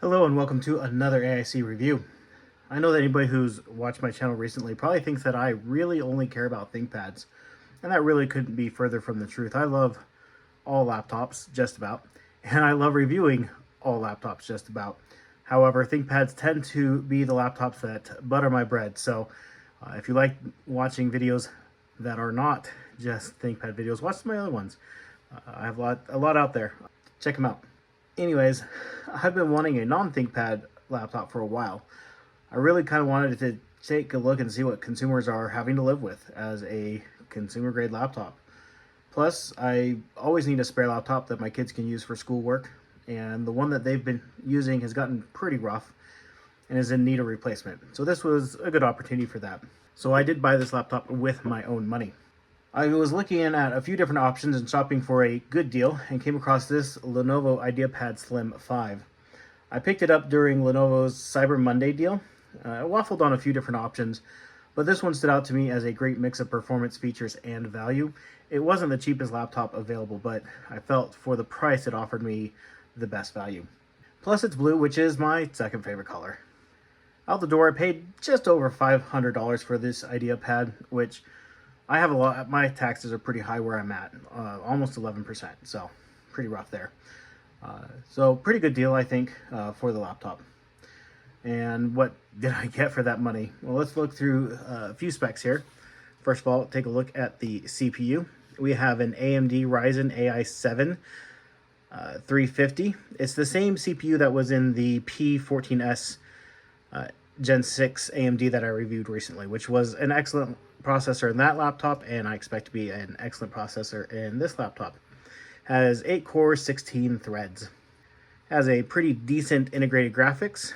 Hello and welcome to another AIC review. I know that anybody who's watched my channel recently probably thinks that I really only care about ThinkPads, and that really couldn't be further from the truth. I love all laptops, just about, and I love reviewing all laptops, just about. However, ThinkPads tend to be the laptops that butter my bread, so if you like watching videos that are not just ThinkPad videos, watch my other ones. I have a lot out there. Check them out. Anyways, I've been wanting a non-ThinkPad laptop for a while. I really kind of wanted to take a look and see what consumers are having to live with as a consumer grade laptop. Plus, I always need a spare laptop that my kids can use for schoolwork, and the one that they've been using has gotten pretty rough and is in need of replacement. So this was a good opportunity for that. So I did buy this laptop with my own money. I was looking at a few different options and shopping for a good deal and came across this Lenovo Ideapad Slim 5. I picked it up during Lenovo's Cyber Monday deal. I waffled on a few different options, but this one stood out to me as a great mix of performance, features, and value. It wasn't the cheapest laptop available, but I felt for the price it offered me the best value. Plus it's blue, which is my second favorite color. Out the door, I paid just over $500 for this Ideapad, which I have a lot. My taxes are pretty high where I'm at, almost 11%, so pretty rough there. So pretty good deal, I think, for the laptop. And what did I get for that money? Well, let's look through a few specs here. First of all, take a look at the CPU. We have an AMD Ryzen AI 7 350. It's the same CPU that was in the P14S Gen 6 AMD that I reviewed recently, which was an excellent processor in that laptop, and I expect to be an excellent processor in this laptop. Has 8 cores, 16 threads. Has a pretty decent integrated graphics.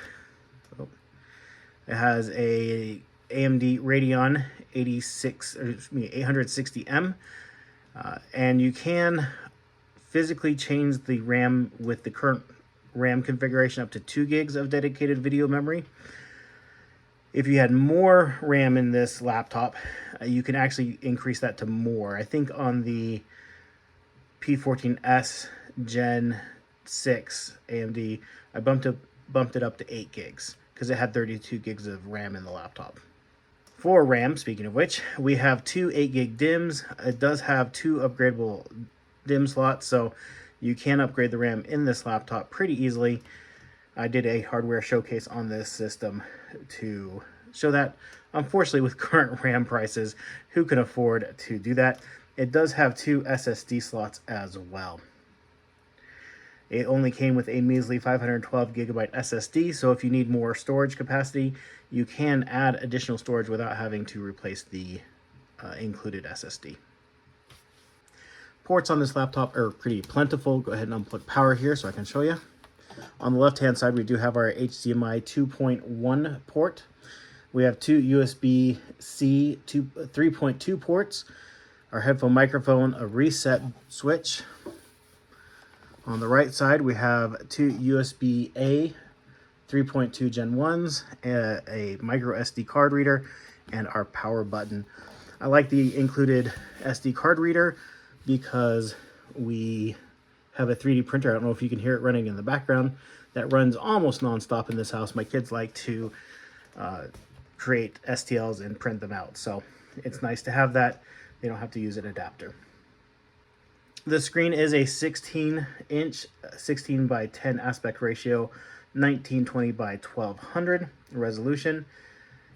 It has a AMD Radeon 860M, and you can physically change the RAM with the current RAM configuration up to 2 gigs of dedicated video memory. If you had more RAM in this laptop, you can actually increase that to more. I think on the P14S Gen 6 AMD, I bumped it up to 8 gigs because it had 32 gigs of RAM in the laptop. For RAM, speaking of which, we have 2 8 gig DIMMs. It does have 2 upgradable DIMM slots, so you can upgrade the RAM in this laptop pretty easily. I did a hardware showcase on this system to show that. Unfortunately, with current RAM prices, who can afford to do that? It does have 2 SSD slots as well. It only came with a measly 512 gigabyte SSD, so if you need more storage capacity, you can add additional storage without having to replace the included SSD. Ports on this laptop are pretty plentiful. Go ahead and unplug power here so I can show you. On the left-hand side, we do have our HDMI 2.1 port. We have 2 USB-C 3.2 ports, our headphone microphone, a reset switch. On the right side, we have 2 USB-A 3.2 Gen 1s, a micro SD card reader, and our power button. I like the included SD card reader because we have a 3D printer. I don't know if you can hear it running in the background. That runs almost non-stop in this house. My kids like to create STLs and print them out, so it's nice to have that. They don't have to use an adapter. The screen is a 16-inch, 16 by 10 aspect ratio, 1920 by 1200 resolution.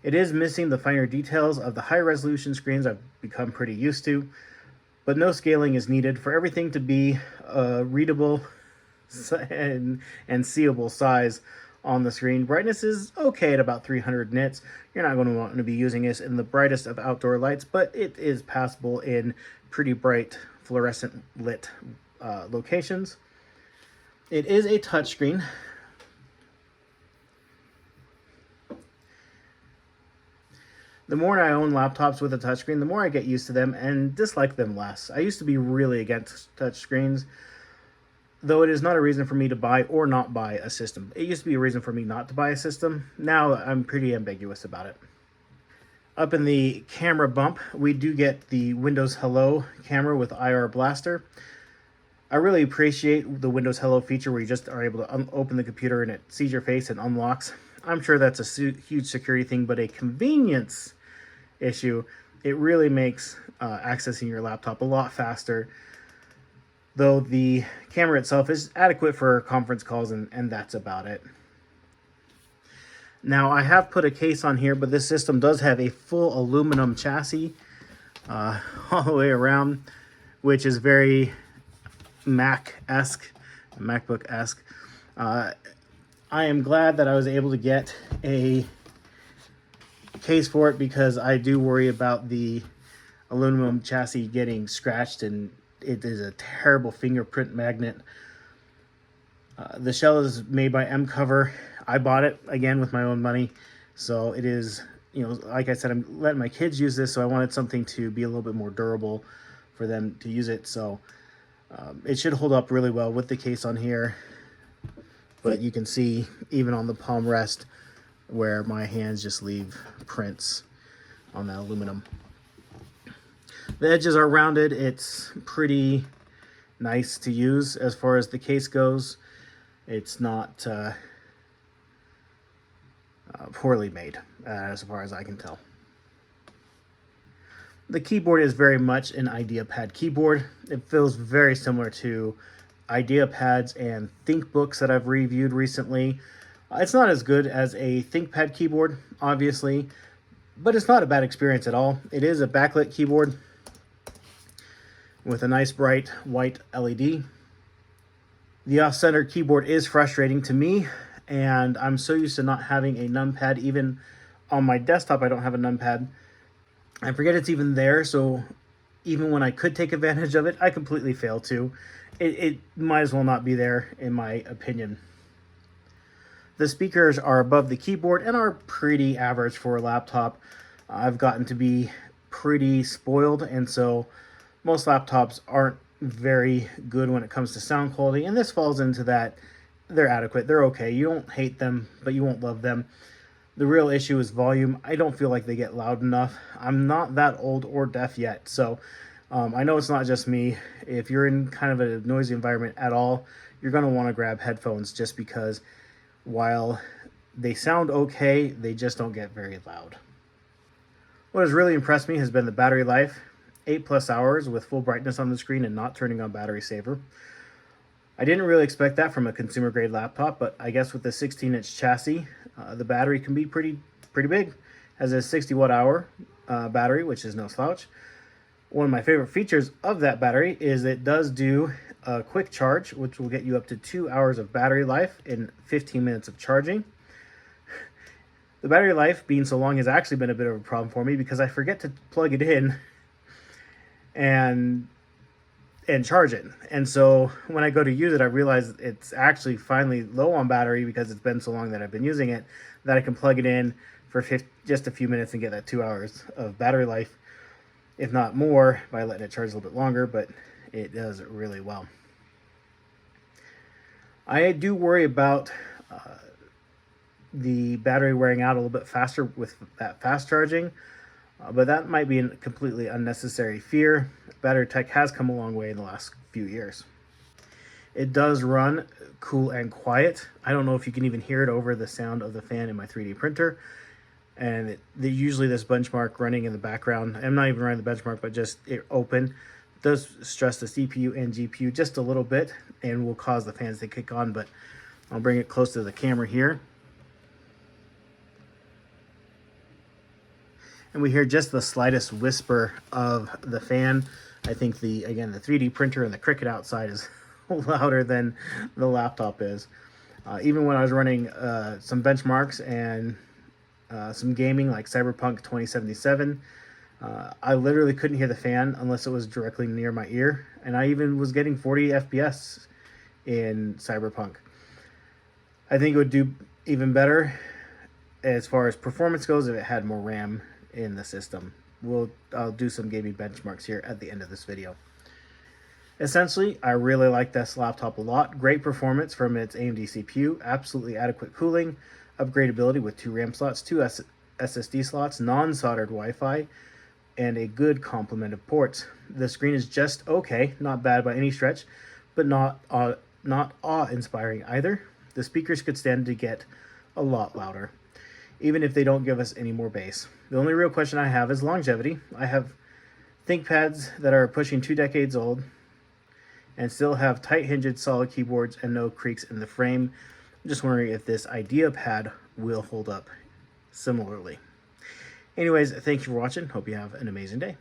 It is missing the finer details of the high resolution screens I've become pretty used to, but no scaling is needed for everything to be readable and seeable size on the screen. Brightness is okay at about 300 nits. You're not going to want to be using this in the brightest of outdoor lights, but it is passable in pretty bright fluorescent lit locations. It is a touchscreen. The more I own laptops with a touchscreen, the more I get used to them and dislike them less. I used to be really against touchscreens, though it is not a reason for me to buy or not buy a system. It used to be a reason for me not to buy a system. Now I'm pretty ambiguous about it. Up in the camera bump, we do get the Windows Hello camera with IR Blaster. I really appreciate the Windows Hello feature where you just are able to open the computer and it sees your face and unlocks. I'm sure that's a huge security thing, but a convenience issue. It really makes accessing your laptop a lot faster, though the camera itself is adequate for conference calls, and that's about it. Now, I have put a case on here, but this system does have a full aluminum chassis all the way around, which is very Mac-esque, MacBook-esque. I am glad that I was able to get a case for it, because I do worry about the aluminum chassis getting scratched, and it is a terrible fingerprint magnet. The shell is made by M-Cover. I bought it, again, with my own money. So it is, you know, like I said, I'm letting my kids use this, so I wanted something to be a little bit more durable for them to use it. So it should hold up really well with the case on here. But you can see, even on the palm rest, where my hands just leave prints on that aluminum. The edges are rounded. It's pretty nice to use as far as the case goes. It's not poorly made, as far as I can tell. The keyboard is very much an Ideapad keyboard. It feels very similar to Ideapads and ThinkBooks that I've reviewed recently. It's not as good as a ThinkPad keyboard, obviously, but it's not a bad experience at all. It is a backlit keyboard with a nice bright white LED. The off-center keyboard is frustrating to me, and I'm so used to not having a numpad. Even on my desktop, I don't have a numpad. I forget it's even there, so even when I could take advantage of it, I completely fail to. It might as well not be there, in my opinion. The speakers are above the keyboard and are pretty average for a laptop. I've gotten to be pretty spoiled, and so most laptops aren't very good when it comes to sound quality, and this falls into that. They're adequate, they're okay. You don't hate them, but you won't love them. The real issue is volume. I don't feel like they get loud enough. I'm not that old or deaf yet, so I know it's not just me. If you're in kind of a noisy environment at all, you're going to want to grab headphones, just because while they sound okay, they just don't get very loud. What has really impressed me has been the battery life. 8+ hours with full brightness on the screen and not turning on battery saver. I didn't really expect that from a consumer grade laptop, but I guess with the 16-inch chassis, the battery can be pretty big. It has a 60 watt-hour battery, which is no slouch. One of my favorite features of that battery is it does do a quick charge, which will get you up to 2 hours of battery life in 15 minutes of charging. The battery life being so long has actually been a bit of a problem for me, because I forget to plug it in and charge it. And so when I go to use it, I realize it's actually finally low on battery, because it's been so long that I've been using it, that I can plug it in for just a few minutes and get that 2 hours of battery life, if not more, by letting it charge a little bit longer, but it does really well. I do worry about the battery wearing out a little bit faster with that fast charging, but that might be a completely unnecessary fear. Battery tech has come a long way in the last few years. It does run cool and quiet. I don't know if you can even hear it over the sound of the fan in my 3D printer. And usually this benchmark running in the background, I'm not even running the benchmark, but just it open, does stress the CPU and GPU just a little bit and will cause the fans to kick on, but I'll bring it close to the camera here. And we hear just the slightest whisper of the fan. I think again, the 3D printer and the Cricut outside is louder than the laptop is. Even when I was running some benchmarks and some gaming like Cyberpunk 2077, I literally couldn't hear the fan unless it was directly near my ear, and I even was getting 40 FPS in Cyberpunk. I think it would do even better as far as performance goes if it had more RAM in the system. I'll do some gaming benchmarks here at the end of this video. Essentially, I really like this laptop a lot. Great performance from its AMD CPU, absolutely adequate cooling, upgradability with 2 RAM slots, 2 SSD slots, non-soldered Wi-Fi, and a good complement of ports. The screen is just okay, not bad by any stretch, but not awe-inspiring either. The speakers could stand to get a lot louder, even if they don't give us any more bass. The only real question I have is longevity. I have ThinkPads that are pushing 2 decades old and still have tight-hinged solid keyboards and no creaks in the frame. I'm just wondering if this Ideapad will hold up similarly. Anyways, thank you for watching. Hope you have an amazing day.